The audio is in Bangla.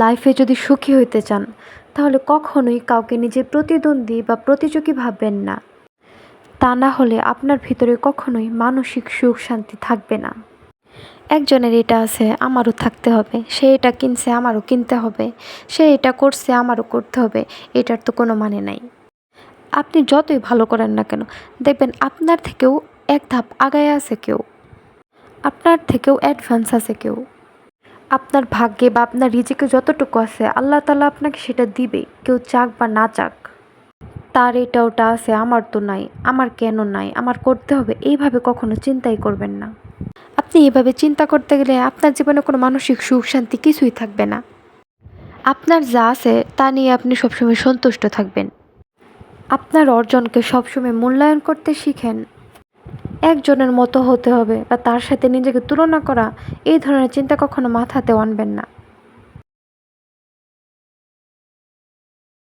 লাইফে যদি সুখী হইতে চান তাহলে কখনোই কাউকে নিজের প্রতিদ্বন্দ্বী বা প্রতিযোগী ভাববেন না। তা না হলে আপনার ভিতরে কখনোই মানসিক সুখ শান্তি থাকবে না। একজনের এটা আছে আমারও থাকতে হবে, সে এটা কিনছে আমারও কিনতে হবে, সে এটা করছে আমারও করতে হবে, এটার তো কোনো মানে নাই। আপনি যতই ভালো করেন না কেন, দেখবেন আপনার থেকেও এক ধাপ আগায় আছে কেউ, আপনার থেকেও অ্যাডভান্স আছে কেউ। আপনার ভাগ্যে বা আপনার রিজিকে যতটুকু আছে আল্লাহ তাআলা আপনাকে সেটা দিবে, কেউ চাক বা না চাক। তার এটা ওটা আছে, আমার তো নাই, আমার কেন নাই, আমার করতে হবে, এইভাবে কখনো চিন্তাই করবেন না। আপনি এভাবে চিন্তা করতে গেলে আপনার জীবনে কোনো মানসিক সুখ শান্তি কিছুই থাকবে না। আপনার যা আছে তা নিয়ে আপনি সবসময় সন্তুষ্ট থাকবেন। আপনার অর্জনকে সবসময় মূল্যায়ন করতে শিখেন। একজনের মতো হতে হবে বা তার সাথে নিজেকে তুলনা করা, এই ধরনের চিন্তা কখনো মাথাতেও আনবেন না।